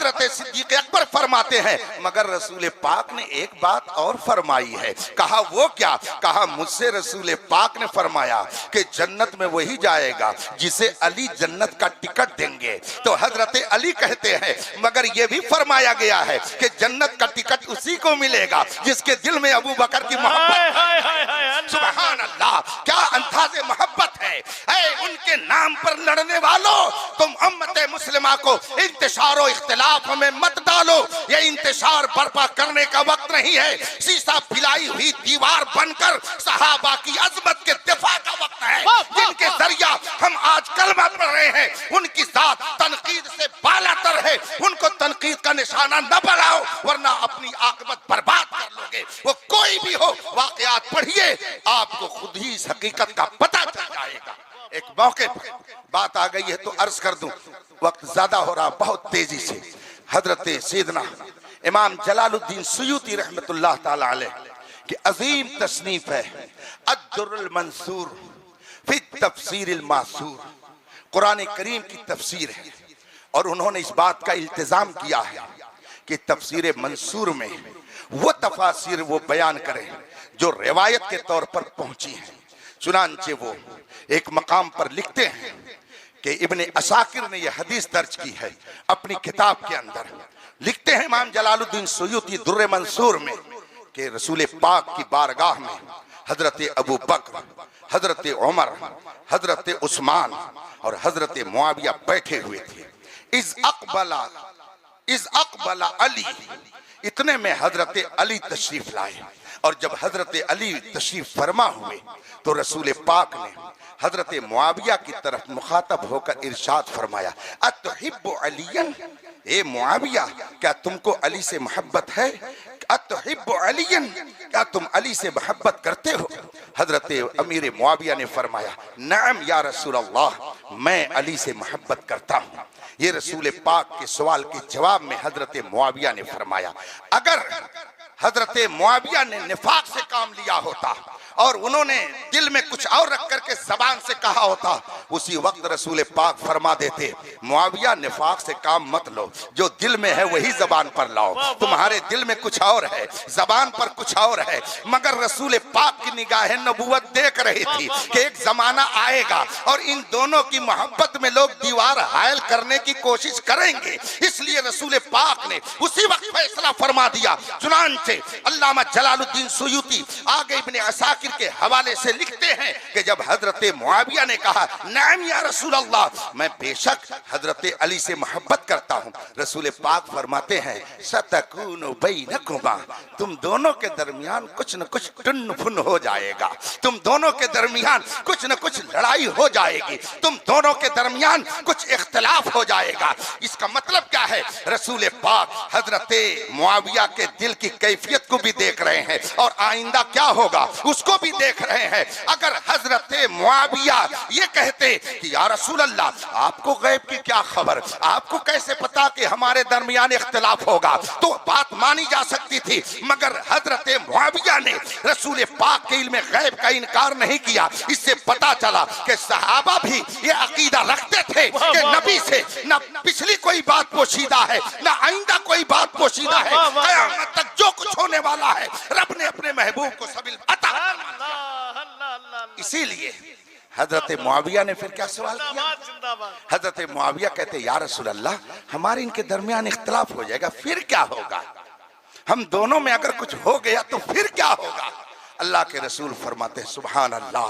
हजरत सिद्दीक अकबर फरमाते हैं मगर रसूल पाक ने एक बात और फरमाई है। कहा वो क्या? कहा मुझसे रसूल पाक ने फरमाया कि जन्नत में वही जाएगा जिसे अली जन्नत का टिकट देंगे। तो हजरत अली कहते हैं मगर ये भी फरमाया गया है कि जन्नत का टिकट उसी को मिलेगा जिसके दिल में अबू बकर की मोहब्बत। सुभान अल्लाह, क्या अंदाज़े मोहब्बत है। उनके नाम पर लड़ने वालों, तुम उम्मत मुस्लिमा को इंतशार और इख्तिलाफ में मत डालो। ये इंतशार बर्पा करने का वक्त नहीं है। शीशा पिलाई हुई दीवार बनकर सहाबा की अजमत के दिफा का वक्त है। जिनके जरिया हम आज कलमा पढ़ रहे हैं उनकी जात तनकीद से बालातर है। उनको तनकीद का निशाना न बनाओ वरना अपनी आकबत बर्बाद कर लोगे। वो कोई भी हो, वाकयात पढ़िए, आपको खुद ही इस हकीकत का पता चल जाएगा। एक मौके पर बात आ गई है तो अर्ज कर दूं, वक्त ज्यादा हो रहा बहुत तेजी से। हजरत सैयदना इमाम जलालुद्दीन सुयूती रहमतुल्लाह ताला अलैह की अजीम तसनीफ है अद्दुर्रुल मंसूर फी तफसीरिल मासूर, कुरान करीम की तफसीर है। और उन्होंने इस बात का इल्तिजाम किया है कि तफसीर मंसूर में वो तफासिर वो बयान करें जो रिवायत के तौर पर पहुंची हैं। चुनांचे वो एक मकाम पर लिखते हैं कि इब्ने असाकिर ने यह हदीस दर्ज की है अपनी किताब के अंदर। लिखते हैं इमाम जलालुद्दीन सुयूती दुर्र मंसूर में कि रसूल पाक की बारगाह में हजरत अबू बकर, हजरत उमर, हजरत उस्मान और हजरत मुआविया बैठे हुए थे। इज अकबला अली, इतने में हजरत अली तशरीफ लाए। और जब हजरत अली तशरीफ फरमा हुए तो रसूल पाक ने हजरत मुआविया की तरफ मुखातब होकर इरशाद फरमाया अतुहिब्बु अलियन, ए मुआविया क्या तुमको अली से मोहब्बत है? अतुहिब्बु अलियन, क्या तुम अली से मोहब्बत करते हो? हजरत अमीर मुआविया ने फरमाया नअम या रसूल अल्लाह, मैं अली से मोहब्बत करता हूँ। ये रसूल पाक के सवाल के जवाब में हजरत मुआविया ने फरमाया अगर हजरत मुआविया ने निफाक से काम लिया होता और उन्होंने दिल में कुछ और रख करके जबान से कहा होता, उसी वक्त रसूल पाक फरमा देते मुआविया निफाक से काम मत लो, जो दिल में है वही जबान पर लाओ। तुम्हारे दिल में कुछ और है, जबान पर कुछ और है। मगर रसूल पाक की निगाहें नबूवत देख रही थी कि एक जमाना आएगा और इन दोनों की मोहब्बत में लोग दीवार हायल करने की कोशिश करेंगे। इसलिए रसूल पाक ने उसी वक्त फैसला फरमा दिया। चुनांचे अल्लामा जलालुद्दीन सुयूती आगे इब्ने असाकिर के हवाले से लिखते हैं कि जब हजरत मुआविया ने कहा नाम या रसूल अल्लाह, मैं बेशक हजरत अली से मोहब्बत करता हूँ, रसूल पाक फरमाते हैं सतकूनु बैनकुमा, तुम दोनों के दरमियान कुछ न कुछ टुन फुन हो जाएगा, तुम दोनों के दरमियान कुछ न कुछ लड़ाई हो जाएगी, तुम दोनों के दरमियान कुछ इख्तिलाफ हो जाएगा। इसका मतलब क्या है? रसूल पाक हजरत मुआविया के दिल की कैफियत को भी देख रहे हैं और आइंदा क्या होगा उसको भी देख रहे हैं। अगर हजरत मुआविया ये कहते कि या रसूल अल्लाह आपको गैब की क्या खबर, आपको कैसे पता कि हमारे दरमियान इख्तिलाफ होगा, तो बात मानी जा सकती थी। मगर हजरत मुआविया ने रसूल पाक के इल्म गैब का इनकार नहीं किया। इससे पता चला कि सहाबा भी ये अकीदा रखते थे कि नबी से न पिछली कोई बात पोशीदा है न आइंदा कोई बात पोशीदा है। क़यामत तक जो कुछ होने वाला है रब ने अपने महबूब को सबिल अता। इसीलिए हजरत मुआविया ने फिर क्या सवाल किया? हजरत मुआविया कहते या रसूल अल्लाह हमारे इनके दरमियान इख्तिलाफ हो जाएगा, फिर क्या होगा? हम दोनों में अगर कुछ हो गया तो फिर क्या होगा? अल्लाह के रसूल फरमाते हैं सुभान अल्लाह,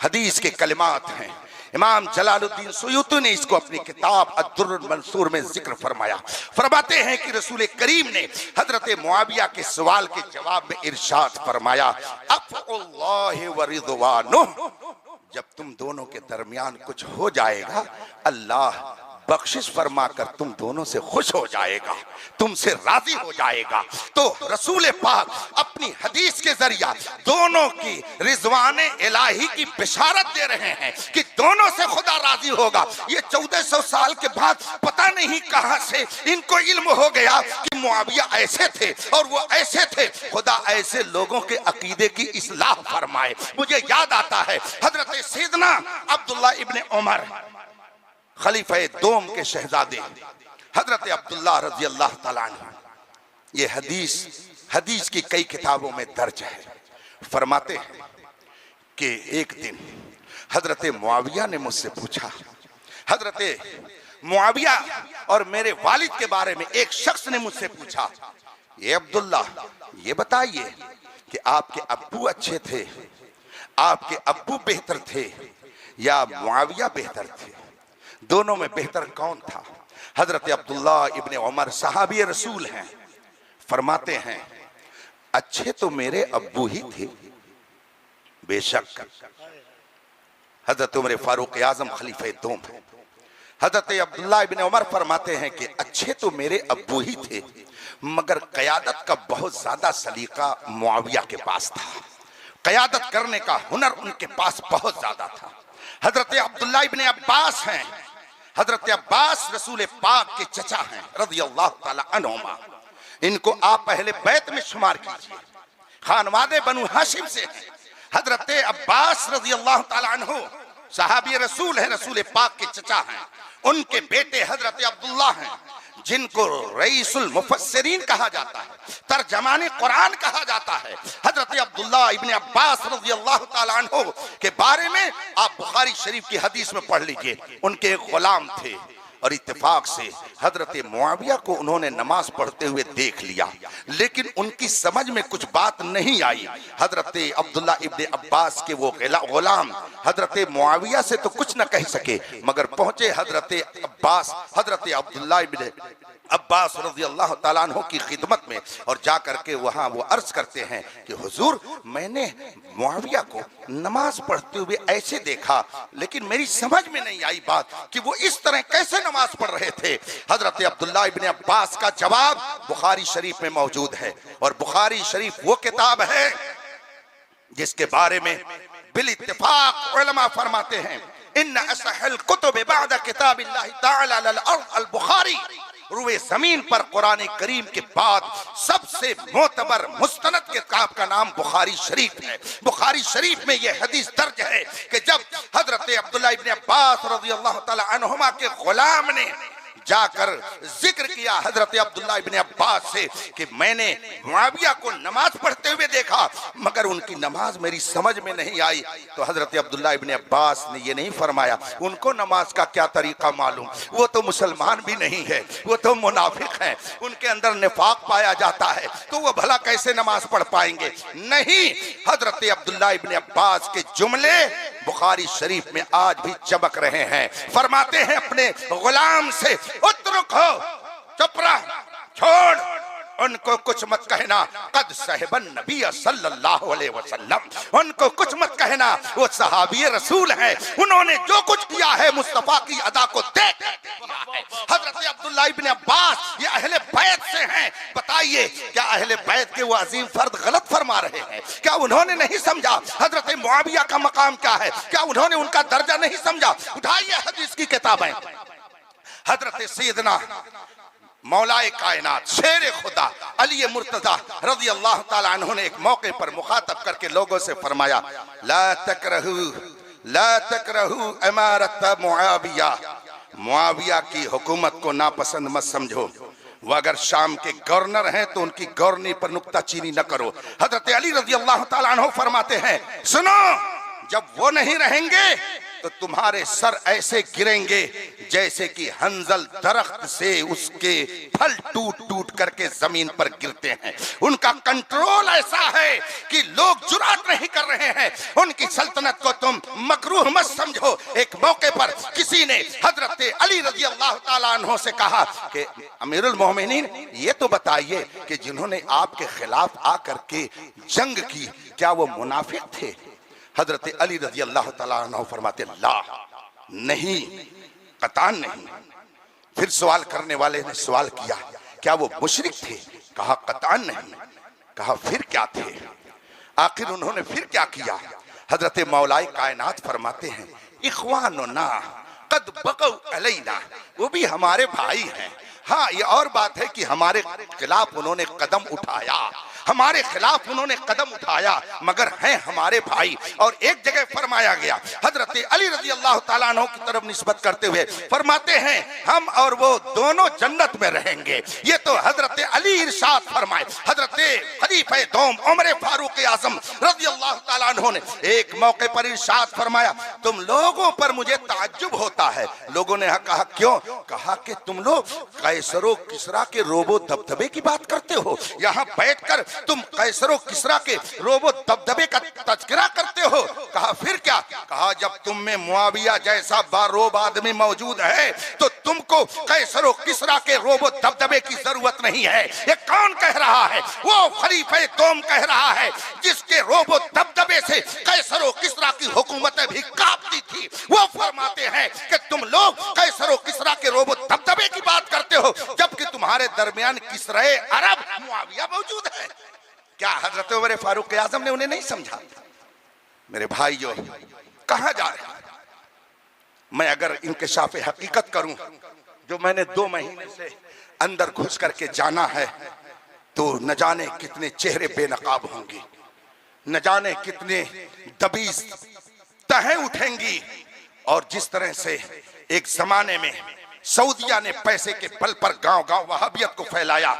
हदीस के कलिमात हैं। इमाम जलालुद्दीन सुयूती ने इसको अपनी किताब अद्दुर्रुल मंसूर में जिक्र फरमाया। फरमाते हैं कि रसूल करीम ने हजरत मुआविया के सवाल के जवाब में इरशाद फरमाया अफ़ुल्लाहि व रिज़वानुहु, जब तुम दोनों के दरमियान कुछ हो जाएगा अल्लाह बख्शिश फरमा कर तुम दोनों से खुश हो जाएगा, तुमसे राजी हो जाएगा। तो रसूल पाक अपनी हदीस के जरिया दोनों की रिजवाने इलाही की बिशारत दे रहे हैं कि दोनों से खुदा राजी होगा। ये 1400 साल के बाद पता नहीं कहां से इनको इल्म हो गया कि मुआविया ऐसे थे और वो ऐसे थे। खुदा ऐसे लोगों के अकीदे की इस्लाह फरमाए। मुझे याद आता है हजरत सैयदना अब्दुल्लाह इब्ने उमर खलीफा दोम के शहजादे, हजरत अब्दुल्ला रजी अल्लाह ताला अन्हु, ये हदीस की कई किताबों में दर्ज है, फरमाते हैं कि एक दिन हजरत मुआविया ने मुझसे पूछा, हजरत मुआविया और मेरे वालिद के बारे में एक शख्स ने मुझसे पूछा, ये अब्दुल्ला, ये बताइए कि आपके अब्बू अच्छे थे, आपके अब्बू बेहतर थे या मुआविया बेहतर थे, दोनों में बेहतर कौन था? हजरत अब्दुल्ला इब्ने उमर सहाबी रसूल हैं, फरमाते हैं अच्छे तो मेरे अब्बू ही थे। बेशक हजरत उमर फारूक आजम खलीफे दोम हैं। हजरत अब्दुल्ला इब्ने उमर फरमाते हैं कि अच्छे तो मेरे अब्बू ही थे, मगर क़यादत का बहुत ज्यादा सलीका मुआविया के पास था, क़यादत करने का हुनर उनके पास बहुत ज्यादा था। हजरत अब्दुल्ला इब्ने अब्बास हैं, हजरत अब्बास रसूल पाक के चचा हैं रज़ी अल्लाह ताला अन्हुमा। इनको आप अहले बैत में शुमार कीजिए, खानवादे बनु हाशिम से हैं। हजरत अब्बास रज़ी अल्लाह ताला अन्हु सहाबी रसूल हैं, रसूल पाक के चचा हैं। उनके बेटे हजरत अब्दुल्ला हैं, जिनको रईसुल मुफस्सिरीन कहा जाता है, तर्जमाने कुरान कहा जाता है। हजरत अब्दुल्ला इब्ने अब्बास रज़ी अल्लाह ताला अन्हु के बारे में आप बुखारी शरीफ की हदीस में पढ़ लीजिए। उनके एक गुलाम थे और इत्तेफाक से हजरत मुआविया को उन्होंने नमाज पढ़ते हुए देख लिया, लेकिन उनकी समझ में कुछ बात नहीं आई। हजरत अब्दुल्ला इब्ने अब्बास के वो गुलाम हजरत मुआविया से तो कुछ न कह सके, मगर पहुंचे हजरत अब्बास, हजरत अब्दुल्ला इब्ने अब्बास रज़ी अल्लाह ताला अन्हु की खिदमत में, और जाकर के वहां वो अर्ज करते हैं कि हुजूर, मैंने मुआविया को नमाज पढ़ते हुए ऐसे देखा, लेकिन मेरी समझ में नहीं आई बात कि वो इस तरह कैसे नमाज पढ़ रहे थे। हजरत अब्दुल्ला इब्ने अब्बास का जवाब बुखारी शरीफ में मौजूद है, और बुखारी शरीफ वो किताब है जिसके बारे में बिल इत्तिफाक उलमा फरमाते हैं, इन्ना असहल कुतुब बअद किताबिल्लाहि तआला अल अर्द अल बुखारी, रुए जमीन पर कुरान करीम के बाद सबसे मोतबर मुस्तनद किताब का नाम बुखारी शरीफ है। बुखारी शरीफ में यह हदीस दर्ज है कि जब हजरत अब्दुल्ला इब्ने अब्बास रज़ी अल्लाह ताला अन्हुमा के गुलाम ने जाकर जिक्र किया हजरत अब्दुल्ला इब्ने अब्बास से कि मैंने मुआविया को नमाज पढ़ते हुए देखा, मगर उनकी नमाज मेरी समझ में नहीं आई, तो हजरत अब्दुल्ला इब्ने अब्बास ने ये नहीं फरमाया उनको नमाज का क्या तरीका मालूम, वो तो मुसलमान भी नहीं है, वो तो मुनाफिक है, उनके अंदर निफाक पाया जाता है, तो वो भला कैसे नमाज पढ़ पाएंगे। नहीं, हजरत अब्दुल्ला इब्ने अब्बास के जुमले बुखारी शरीफ में आज भी चमक रहे हैं। फरमाते हैं अपने गुलाम से, उतरुक हो, चुप रह, छोड़, उनको कुछ मत कहना, कद साहिबन नबी सल्लल्लाहु अलैहि वसल्लम, उनको कुछ मत कहना, वो सहाबी रसूल हैं, उन्होंने जो कुछ किया है मुस्तफा की अदा को देख। हजरत अब्दुल्ला इब्ने अब्बास ये अहले बैत से हैं, बताइए क्या अहले बैत के वो अजीम फर्द गलत फरमा रहे हैं? क्या उन्होंने नहीं समझा हजरत मुआविया का मकाम क्या है? क्या उन्होंने उनका दर्जा नहीं समझा? उठाइए हदीस की किताबें, हजरत सैयदना मौलाए कायनात शेर खुदा अली मुर्तजा रज़ी अल्लाह ताला अन्हु ने एक मौके पर मुखातब करके लोगों से फरमाया, ला तकरहू इमारत मुआविया, मुआविया की हुकूमत को नापसंद मत समझो, वो अगर शाम के गवर्नर हैं तो उनकी गवर्नरी पर नुक्ताचीनी न करो। हजरत अली रज़ी अल्लाह ताला अन्हु फरमाते हैं, सुनो, जब वो नहीं रहेंगे तो तुम्हारे सर ऐसे गिरेंगे जैसे कि हंजल दरख्त से उसके फल टूट टूट करके जमीन पर गिरते हैं। उनका कंट्रोल ऐसा है कि लोग जुरात नहीं कर रहे हैं, उनकी सल्तनत को तुम मकरूह मत समझो। एक मौके पर किसी ने हजरत अली रज़ी अल्लाह ताला अन्हु से कहा कि अमीरुल मोमिनीन, ये तो बताइए कि जिन्होंने आपके खिलाफ आकर के जंग की, क्या वो मुनाफिक थे? हजरत अली रज़ी अल्लाह ताला अन्हु फरमाते, ला, नहीं, कतान नहीं। फिर सवाल करने वाले ने सवाल किया, क्या वो मुशरिक थे? कहा कतान नहीं। कहा फिर क्या थे? आखिर उन्होंने फिर क्या किया? हजरत मौलाए कायनात फरमाते हैं, इख्वानुना कद बगौ अलैना, वो भी हमारे भाई हैं। हाँ, ये और बात है कि हमारे खिलाफ उन्होंने कदम उठाया, हमारे खिलाफ उन्होंने कदम उठाया, मगर हैं हमारे भाई। और एक जगह फरमाया गया, हजरत अली रजी अल्लाह ताला अन्हु की तरफ निस्बत करते हुए फरमाते हैं हम और वो दोनों जन्नत में रहेंगे। ये तो हजरत अली इरशाद फरमाए। हजरत खलीफा दोम उमर फारूक आजम रजी अल्लाह ताला अन्हु ने एक मौके पर इरशाद फरमाया, तुम लोगों पर मुझे ताज्जुब होता है। लोगों ने कहा क्यों? कहा कि तुम लोग कैसरो किसरा के रोबो दबदबे की बात करते हो, यहाँ बैठकर तुम कैसरो किसरा के रोबो दबदबे का तज़किरा करते हो। कहा फिर क्या? कहा जब तुम में मुआविया जैसा बारोब आदमी मौजूद है तो तुमको कैसरो किसरा के रोबो दबदबे की जरूरत नहीं है। ये कौन कह रहा है? वो खलीफा दोम कह रहा है जिसके रोबो दबदबे से कैसरो किसरा की हुकूमतें भी कांपती थी। वो फरमाते हैं कि तुम लोग कैसरो किसरा के रोबो दबदबे की बात करते हो, जबकि तुम्हारे दरमियान किसरे अरब मुआविया मौजूद है। क्या हजरत उमर फारूक आजम ने उन्हें नहीं समझा? मेरे भाइयों, कहां जा रहे हैं? मैं अगर इंकिशाफ हकीकत करूं, जो मैंने 2 महीने से अंदर घुस करके जाना है, तो न जाने कितने चेहरे बेनकाब होंगे, न जाने कितने दबीज तहें उठेंगी। और जिस तरह से एक जमाने में सऊदिया ने पैसे के बल पर गांव-गांव वहाबियत को फैलाया,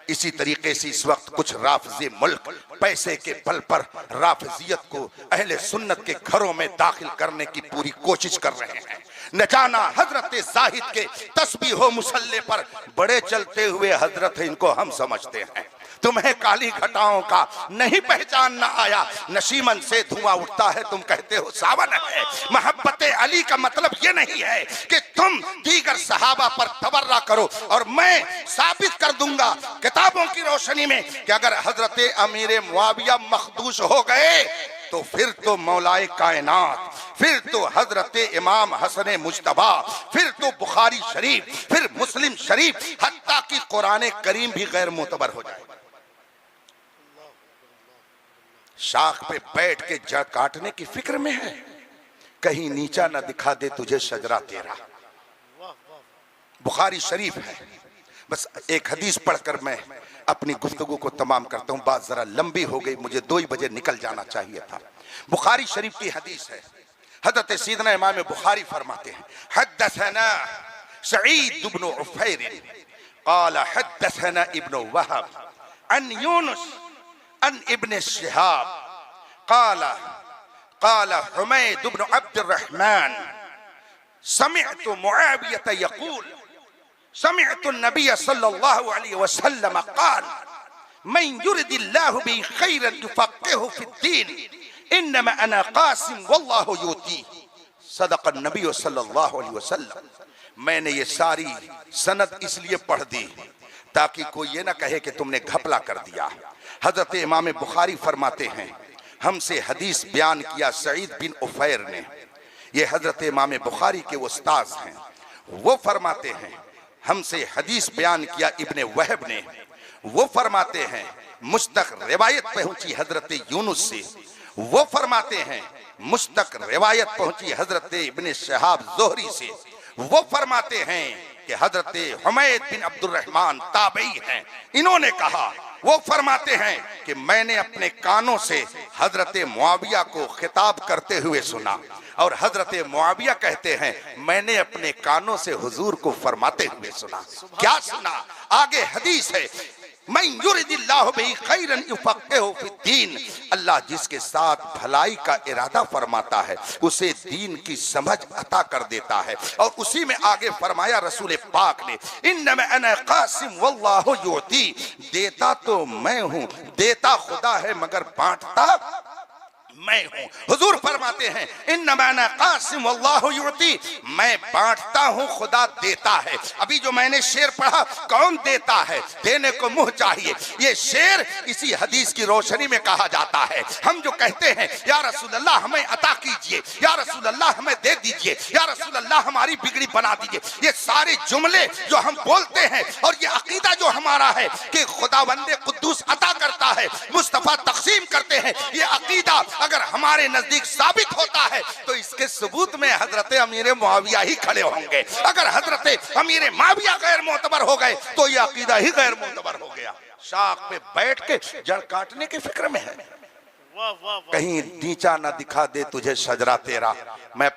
इसी तरीके से इस वक्त कुछ राफिजी मुल्क पैसे के बल पर राफिजियत को अहले सुन्नत के घरों में दाखिल करने की पूरी कोशिश कर रहे हैं। न जाना हजरत जाहिद के तस्बीह मुसल्ले पर बड़े चलते हुए हजरत इनको हम समझते हैं। तुम्हें काली घटाओं का नहीं पहचानना आया, नशीमन से धुआं उठता है तुम कहते हो सावन है। मोहब्बत अली का मतलब ये नहीं है कि तुम दीगर सहाबा पर तबर्रा करो, और मैं साबित कर दूंगा किताबों की रोशनी में कि अगर हजरत अमीर मुआविया मखदूश हो गए तो फिर तो मौलाए कायनात, फिर तो हजरत इमाम हसन मुज्तबा, फिर तो बुखारी शरीफ, फिर मुस्लिम शरीफ, हत्ता कि कुरान करीम भी गैर मोतबर हो जाए। शाख पे बैठ के जड़ काटने की फिक्र में है, कहीं नीचा न दिखा दे तुझे शजरा तेरा। बुखारी शरीफ है। बस एक हदीस पढ़कर मैं अपनी गुफ्तगू को तमाम करता हूं, बात जरा लंबी हो गई, मुझे 2 ही बजे निकल जाना चाहिए था। बुखारी शरीफ की हदीस है। हज़रत सैयदना इमाम बुखारी फरमाते हैं, हद्दसना सईद इब्न उफैर क़ाल हद्दसना इब्न वहब अन यूनुस अन इब्न शिहाब क़ाल क़ाल हुमैद इब्न अब्दुर्रहमान समिअतु मुआविया यक़ूल समिअतु नबी सल्लल्लाहु अलैहि वसल्लम क़ाल मन युरिदिल्लाहु बिही खैरन युफ़क़्क़िहु फ़िद्दीन इन्नमा अना क़ासिम वल्लाहु युती। सदक़ नबी सल्लल्लाहु अलैहि वसल्लम। मैंने ये सारी सनद इसलिए पढ़ दी ताकि कोई ये ना कहे कि तुमने घपला कर दिया। हजरत इमाम बुखारी फरमाते हैं, हमसे हदीस बयान किया सईद बिन उफैर ने। ये हजरत इमाम बुखारी के उस्ताद हैं। वो फरमाते हैं हमसे हदीस बयान किया इब्ने वहब ने। वो फरमाते हैं मुस्तक रिवायत पहुंची हजरत यूनुस से। वो फरमाते हैं मुस्तक रिवायत पहुंची हजरत इब्ने शहाब ज़ोहरी से। वो फरमाते हैं कि हजरत हुमैद बिन अब्दुर्रहमान ताबई हैं, इन्होंने कहा। वो फरमाते हैं कि मैंने अपने कानों से हजरत मुआविया को खिताब करते हुए सुना, और हजरत मुआविया कहते हैं मैंने अपने कानों से हुजूर को फरमाते हुए सुना। क्या सुना? आगे हदीस है, मन युरिदिल्लाहु बिही खैरन युफ़क़्क़िहु फ़िद्दीन। अल्लाह जिसके साथ भलाई का इरादा फरमाता है उसे दीन की समझ अता कर देता है। और उसी में आगे फरमाया रसूल पाक ने, इन्नमा अना क़ासिम वल्लाहु युती। देता तो मैं हूं, देता खुदा है मगर बांटता मैं हूं। हुजूर फरमाते हैं इन्नमा अना क़ासिम वल्लाहु युती, मैं बांटता हूं, खुदा देता है। अभी जो मैंने शेर पढ़ा, कौन देता है? देने को मुंह चाहिए। ये शेर इसी हदीस की रोशनी में कहा जाता है। हम जो कहते हैं या रसूल अल्लाह हमें अता कीजिए, या रसूल अल्लाह हमें दे दीजिए, या रसूल अल्लाह हमारी बिगड़ी बना दीजिए, ये सारे जुमले जो हम बोलते हैं और ये अकीदा जो हमारा है कि खुदावंद कुद्दूस अता करता है, मुस्तफा तकसीम करते हैं, ये अकीदा अगर हमारे नजदीक साबित होता है तो इसके सबूत में हजरत अमीर मुआविया ही खड़े होंगे। अगर हजरत अमीर मुआविया गैर मोतबर हो गए तो ये अकीदा ही गैर मोतबर हो गया। शाख पे बैठ के जड़ काटने की फिक्र में है। वाह वाह वाह। कहीं नीचा ना दिखा दे तुझे शजरा तेरा। मैं